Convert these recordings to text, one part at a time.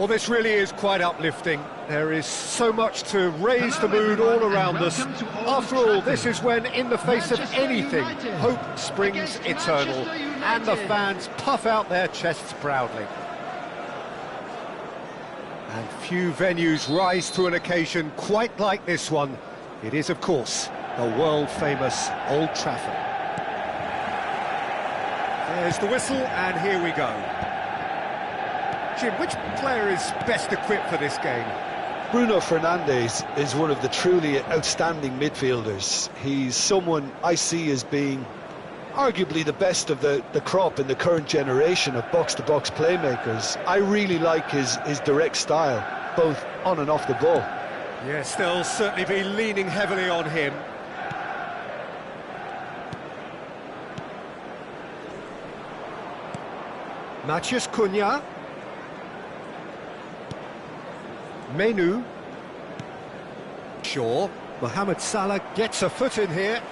Well, this really is quite uplifting. There is so much to raise the mood all around us. After all, this is when, in the face of anything, hope springs eternal, and the fans puff out their chests proudly. And few venues rise to an occasion quite like this one. It is, of course, the world-famous Old Trafford. There's the whistle, and here we go. Jim, which player is best equipped for this game? Bruno Fernandes is one of the truly outstanding midfielders. He's someone I see as being arguably the best of the crop in the current generation of box-to-box playmakers. I really like his direct style, both on and off the ball. Yes, they'll certainly be leaning heavily on him. Matheus Cunha. Menu. Shaw. Mohamed Salah gets a foot in here.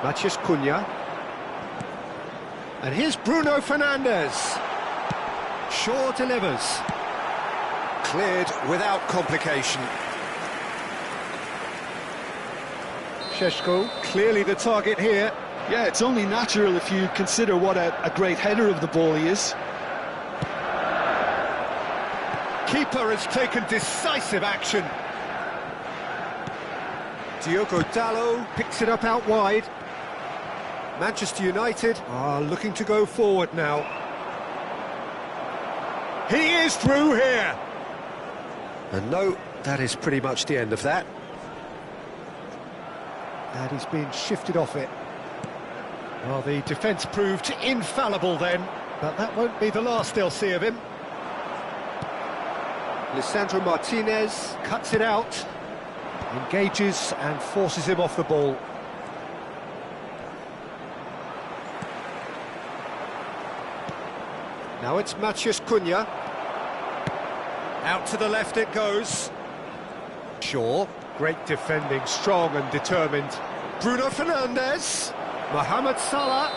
Matheus Cunha. And here's Bruno Fernandes. Shaw delivers. Cleared without complication. Šeško, clearly the target here. Yeah, it's only natural if you consider what a great header of the ball he is. Keeper has taken decisive action. Diogo Dalot picks it up out wide. Manchester United are looking to go forward now. He is through here. And no, that is pretty much the end of that. And he's been shifted off it. Well, the defence proved infallible then, but that won't be the last they'll see of him. Lisandro Martinez cuts it out, engages and forces him off the ball. Now it's Matheus Cunha. Out to the left it goes. Shaw, great defending, strong and determined. Bruno Fernandes. Mohamed Salah.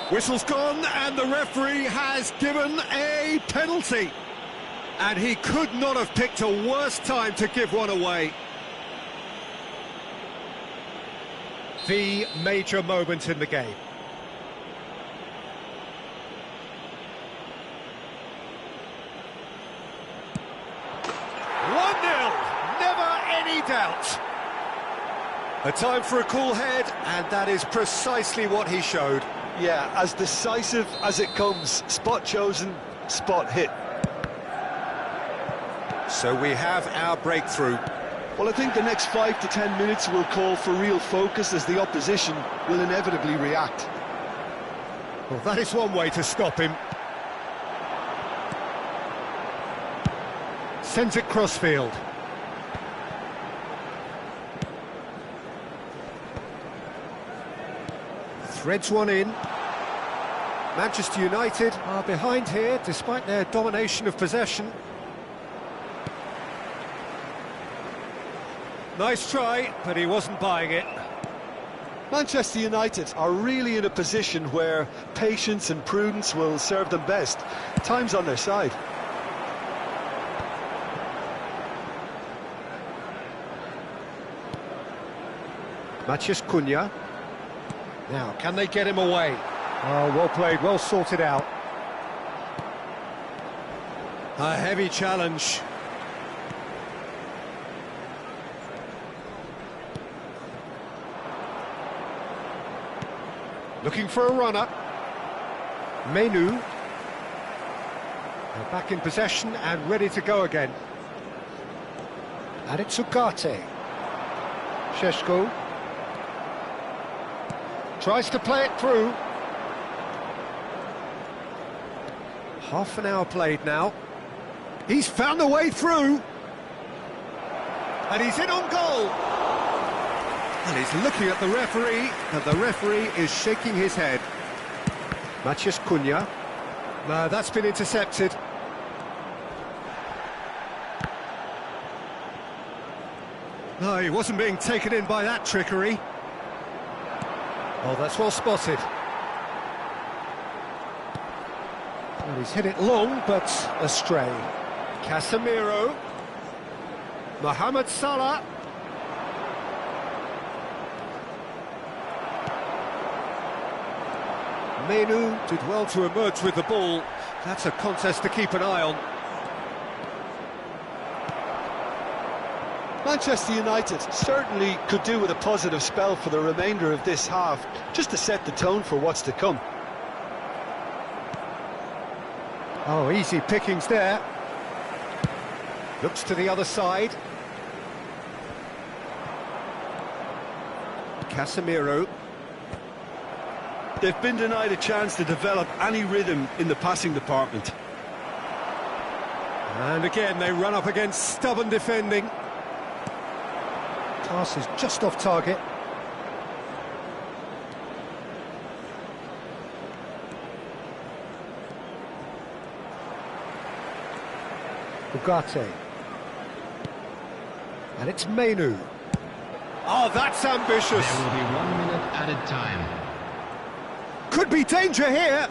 Whistle's gone and the referee has given a penalty. And he could not have picked a worse time to give one away. The major moment in the game. 1-0, never any doubt. A time for a cool head, and that is precisely what he showed. Yeah, as decisive as it comes. Spot chosen, spot hit. So we have our breakthrough. Well, I think the next 5 to 10 minutes will call for real focus as the opposition will inevitably react. Well, that is one way to stop him. Sends it crossfield. Threads one in. Manchester United are behind here despite their domination of possession. Nice try, but he wasn't buying it. Manchester United are really in a position where patience and prudence will serve them best. Time's on their side. Matheus Cunha. Now, can they get him away? Oh, well played, well sorted out. A heavy challenge. Looking for a runner. Menu. They're back in possession and ready to go again. And it's Ugarte. Šeško. Tries to play it through. Half an hour played now. He's found the way through. And he's in on goal. And he's looking at the referee, and the referee is shaking his head. Matheus Cunha. No, that's been intercepted. No, he wasn't being taken in by that trickery. Oh, that's well spotted. And he's hit it long, but astray. Casemiro. Mohamed Salah. Menu did well to emerge with the ball. That's a contest to keep an eye on. Manchester United certainly could do with a positive spell for the remainder of this half, just to set the tone for what's to come. Oh, easy pickings there. Looks to the other side. Casemiro. They've been denied a chance to develop any rhythm in the passing department. And again, they run up against stubborn defending. Pass is just off target. Ugarte. And it's Menu. Oh, that's ambitious. There will be 1 minute added time. Could be danger here.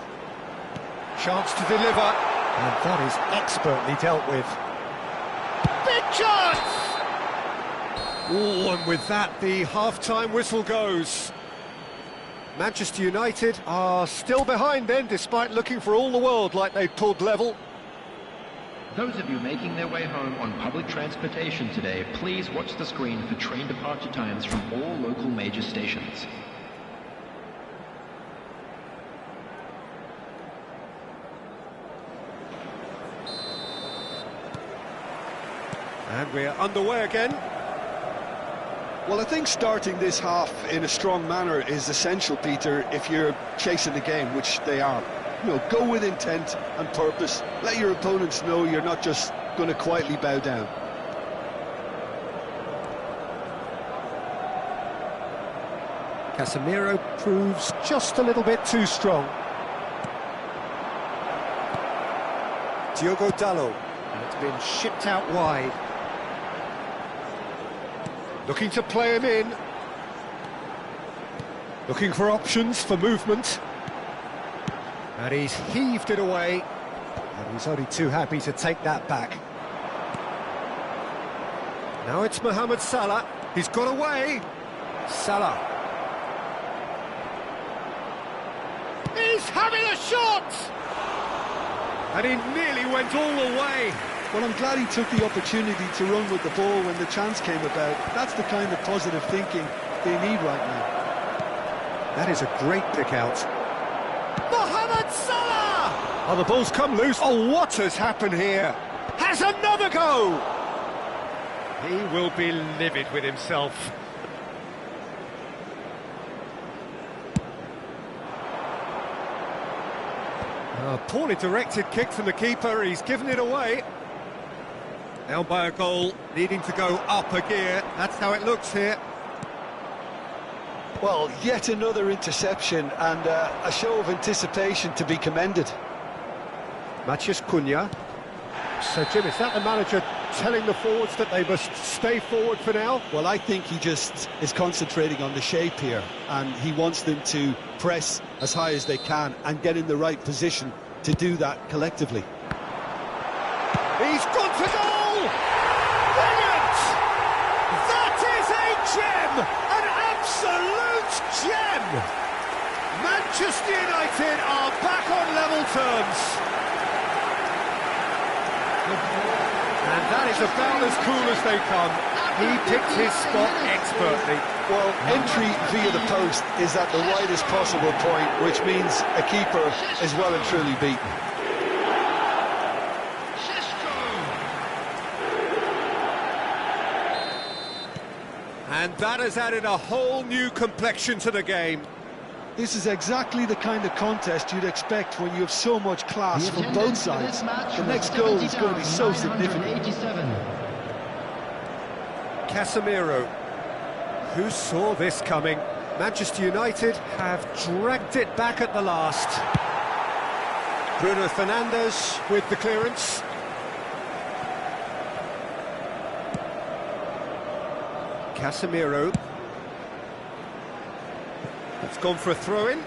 Chance to deliver. And that is expertly dealt with. Big chance! Oh, and with that, the half-time whistle goes. Manchester United are still behind then, despite looking for all the world like they'd pulled level. Those of you making their way home on public transportation today, please watch the screen for train departure times from all local major stations. And we're underway again. Well, I think starting this half in a strong manner is essential, Peter, if you're chasing the game, which they are. You know, go with intent and purpose. Let your opponents know you're not just going to quietly bow down. Casemiro proves just a little bit too strong. Diogo Dalot, and it's been shipped out wide. Looking to play him in. Looking for options for movement. And he's heaved it away. And he's only too happy to take that back. Now it's Mohamed Salah. He's got away. Salah. He's having a shot! And he nearly went all the way. Well, I'm glad he took the opportunity to run with the ball when the chance came about. That's the kind of positive thinking they need right now. That is a great pick out. Mohamed Salah! Oh, the ball's come loose. Oh, what has happened here? Has another go! He will be livid with himself. A poorly directed kick from the keeper. He's given it away. Down by a goal, needing to go up a gear. That's how it looks here. Well, yet another interception and a show of anticipation to be commended. Matheus Cunha. So, Jim, is that the manager telling the forwards that they must stay forward for now? Well, I think he just is concentrating on the shape here, and he wants them to press as high as they can and get in the right position to do that collectively. He's gone for goal! Brilliant! That is a gem! An absolute gem! Manchester United are back on level terms. And that is about as cool as they come. He picked his spot expertly. Well, entry via the post is at the widest possible point, which means a keeper is well and truly beaten. And that has added a whole new complexion to the game. This is exactly the kind of contest you'd expect when you have so much class from both sides. The next goal is going to be so significant. Casemiro. Who saw this coming? Manchester United have dragged it back at the last. Bruno Fernandes with the clearance. Casemiro. It's gone for a throw-in.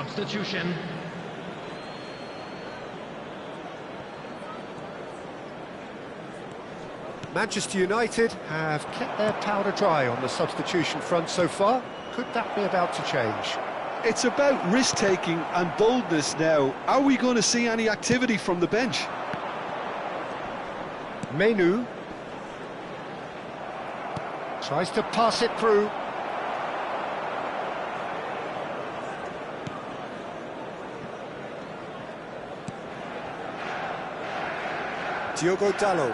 Substitution. Manchester United have kept their powder dry on the substitution front so far. Could that be about to change? It's about risk-taking and boldness now. Are we going to see any activity from the bench? Menu tries to pass it through. Diogo Dalot.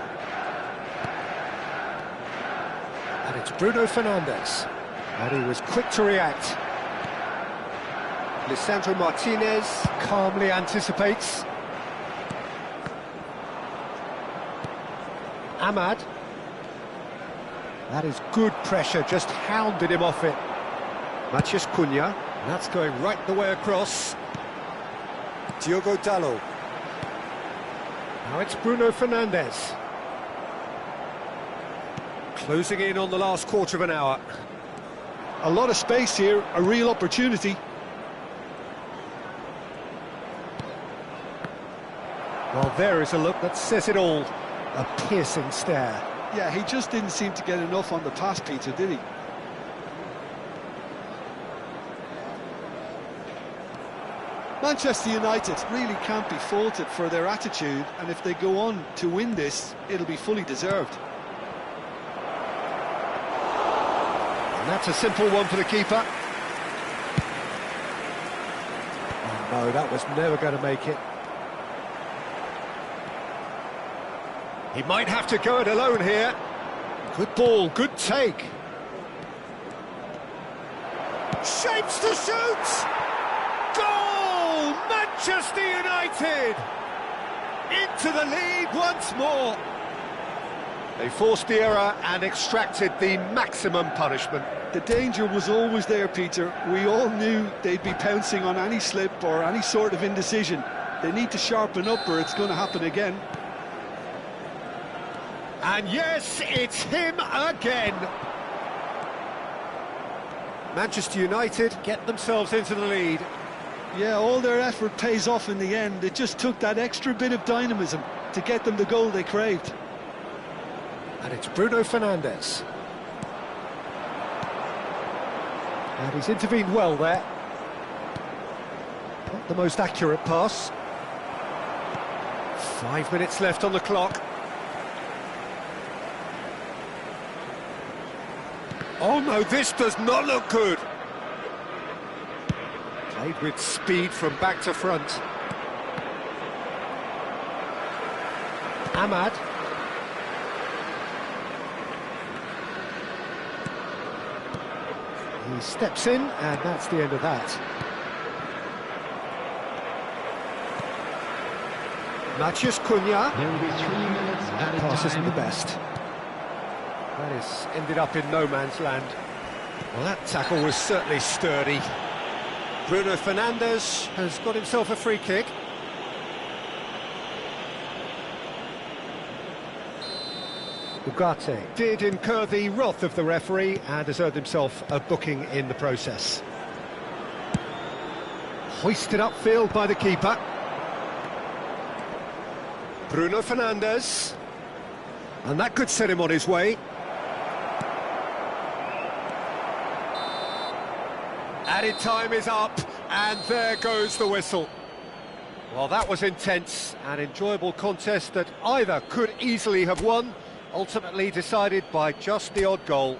And it's Bruno Fernandes. And he was quick to react. Lisandro Martinez calmly anticipates. Ahmad. That is good pressure, just hounded him off it. Matheus Cunha. And that's going right the way across. Diogo Dalot. Now it's Bruno Fernandes. Closing in on the last quarter of an hour. A lot of space here, a real opportunity. Well, there is a look that says it all. A piercing stare. Yeah, he just didn't seem to get enough on the pass, Peter, did he? Manchester United really can't be faulted for their attitude, and if they go on to win this, it'll be fully deserved. And that's a simple one for the keeper. Oh no, that was never going to make it. He might have to go it alone here. Good ball, good take. Shapes to shoot! Goal! Manchester United! Into the lead once more. They forced the error and extracted the maximum punishment. The danger was always there, Peter. We all knew they'd be pouncing on any slip or any sort of indecision. They need to sharpen up or it's going to happen again. And yes, it's him again. Manchester United get themselves into the lead. Yeah, all their effort pays off in the end. It just took that extra bit of dynamism to get them the goal they craved. And it's Bruno Fernandes. And he's intervened well there. Not the most accurate pass. 5 minutes left on the clock. Oh no, this does not look good. Played with speed from back to front. Ahmad. He steps in, and that's the end of that. Matheus Cunha. There will be 3 minutes added Pass time. isn't the best. That is ended up in no man's land. Well, that tackle was certainly sturdy. Bruno Fernandes has got himself a free kick. Ugarte did incur the wrath of the referee and has earned himself a booking in the process. Hoisted upfield by the keeper. Bruno Fernandes. And that could set him on his way. Added time is up, and there goes the whistle. Well, that was intense, an enjoyable contest that either could easily have won, ultimately decided by just the odd goal.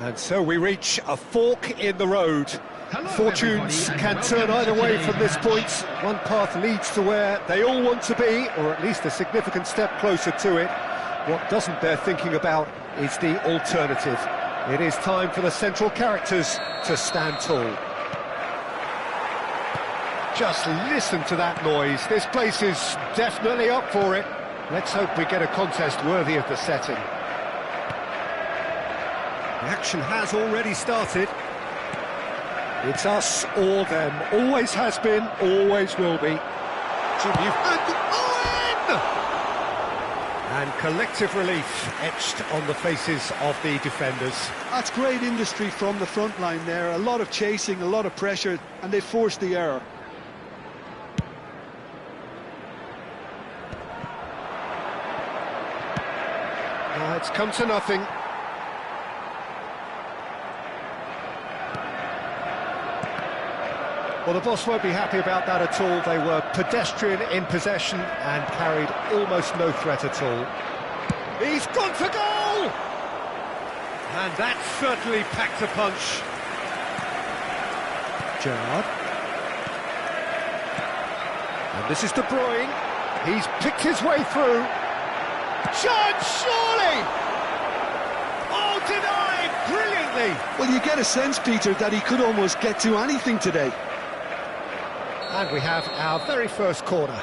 And so we reach a fork in the road. Hello, Fortunes everybody, can and turn welcome either to way today's from this match. point. One path leads to where they all want to be, or at least a significant step closer to it. What doesn't bear thinking about is the alternative. It is time for the central characters to stand tall. Just listen to that noise. This place is definitely up for it. Let's hope we get a contest worthy of the setting. The action has already started. It's us or them. Always has been, always will be. Jimmy Owen! And collective relief etched on the faces of the defenders. That's great industry from the front line there. A lot of chasing, a lot of pressure, and they forced the error. It's come to nothing. Well, the boss won't be happy about that at all. They were pedestrian in possession and carried almost no threat at all. He's gone for goal! And that certainly packed a punch. Gerrard. And this is De Bruyne. He's picked his way through. Chance, surely! Oh, denied brilliantly! Well, you get a sense, Peter, that he could almost get to anything today. And we have our very first corner.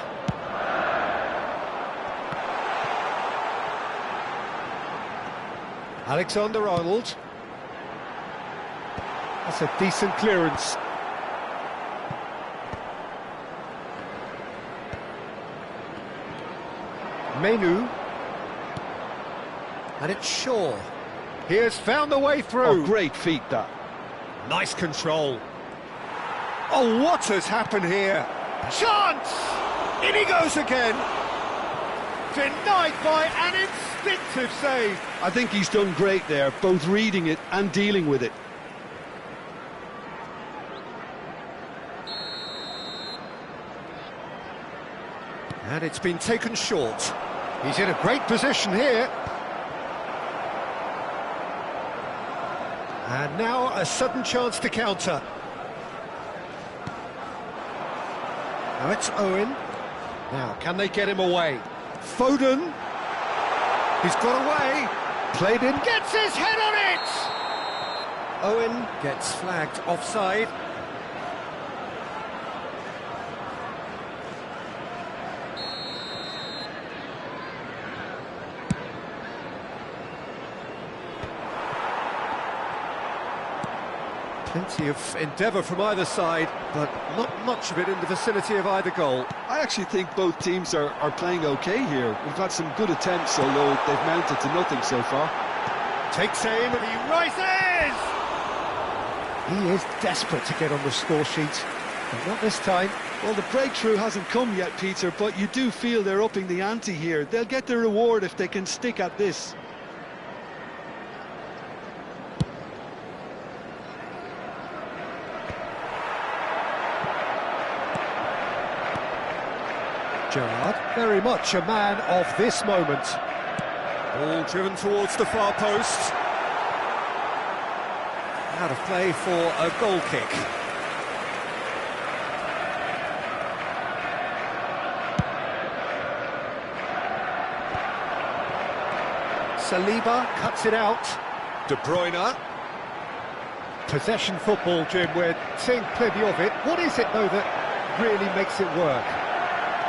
Alexander-Arnold. That's a decent clearance. Menu. And it's Shaw. He has found the way through. Oh, great feat, that. Nice control. Oh, what has happened here? Chance! In he goes again. Denied by an instinctive save. I think he's done great there, both reading it and dealing with it. And it's been taken short. He's in a great position here. And now a sudden chance to counter. Now it's Owen. Now, can they get him away? Foden. He's got away. Played in. Gets his head on it! Owen gets flagged offside. Plenty of endeavour from either side, but not much of it in the vicinity of either goal. I actually think both teams are playing okay here. We've had some good attempts, although they've mounted to nothing so far. Takes aim and he rises! He is desperate to get on the score sheet, but not this time. Well, the breakthrough hasn't come yet, Peter, but you do feel they're upping the ante here. They'll get their reward if they can stick at this. Gerrard, very much a man of this moment. Ball driven towards the far post. Out of play for a goal kick. Saliba cuts it out. De Bruyne. Possession football, Jim, we're seeing plenty of it. What is it, though, that really makes it work?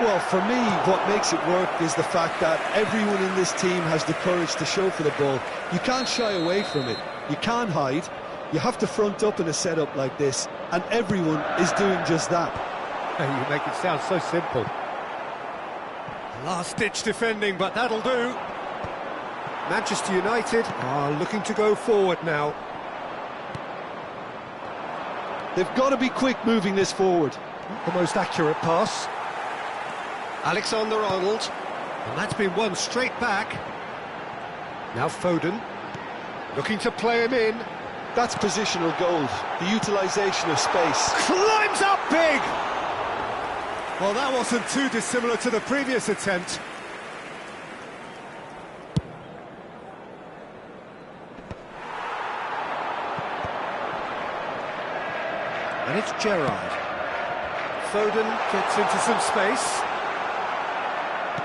Well, for me, what makes it work is the fact that everyone in this team has the courage to show for the ball. You can't shy away from it. You can't hide. You have to front up in a setup like this, and everyone is doing just that. You make it sound so simple. Last-ditch defending, but that'll do. Manchester United are looking to go forward now. They've got to be quick moving this forward. Not the most accurate pass. Alexander-Arnold, and that's been won straight back. Now Foden, looking to play him in. That's positional goal, the utilisation of space. Climbs up big! Well, that wasn't too dissimilar to the previous attempt. And it's Gerrard. Foden gets into some space.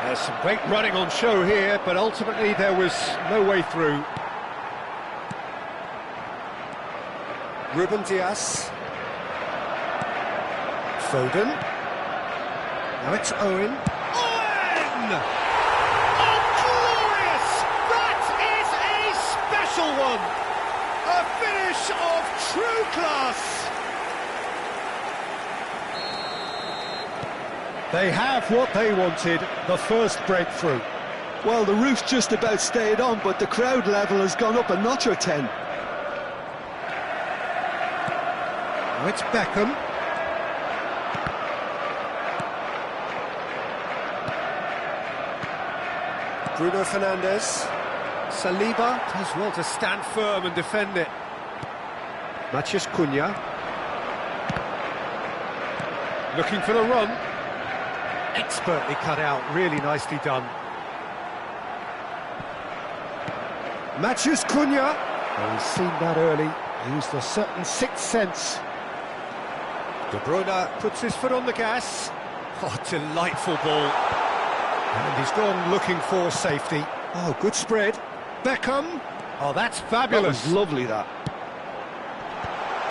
There's some great running on show here, but ultimately there was no way through. Ruben Dias. Foden. Now it's Owen. Owen! Oh, glorious! That is a special one! A finish of true class! They have what they wanted, the first breakthrough. Well, the roof just about stayed on, but the crowd level has gone up a notch or 10. Now it's Beckham. Bruno Fernandes. Saliba does well to stand firm and defend it. Matheus Cunha. Looking for the run. Expertly cut out, really nicely done. Matheus Cunha. Oh, he's seen that early, used a certain sixth sense. De Bruyne puts his foot on the gas. Oh, delightful ball. And he's gone looking for safety. Oh, good spread. Beckham. Oh, that's fabulous. That was lovely, that.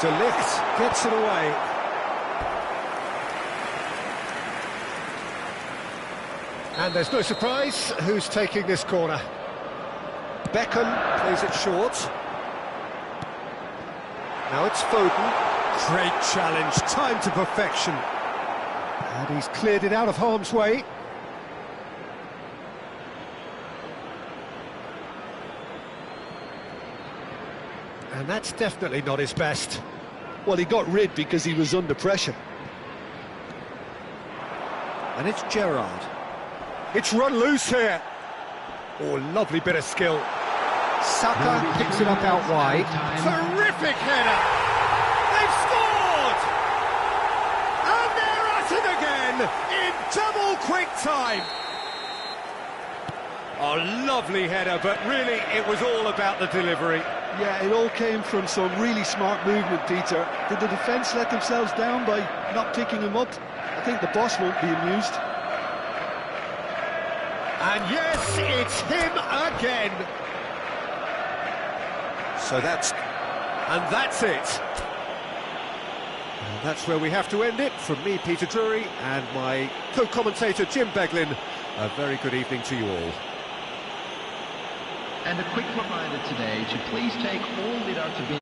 De Ligt gets it away. And there's no surprise who's taking this corner. Beckham plays it short. Now it's Foden. Great challenge, time to perfection. And he's cleared it out of harm's way. And that's definitely not his best. Well, he got rid because he was under pressure. And it's Gerrard. It's run loose here. Oh, lovely bit of skill. Saka picks it up out wide. Terrific header. They've scored! And they're at it again in double quick time. Oh, lovely header, but really it was all about the delivery. Yeah, it all came from some really smart movement, Peter. Did the defence let themselves down by not picking him up? I think the boss won't be amused. And yes, it's him again. So that's it. And that's where we have to end it. From me, Peter Drury, and my co-commentator, Jim Beglin. A very good evening to you all. And a quick reminder today to please take all without to be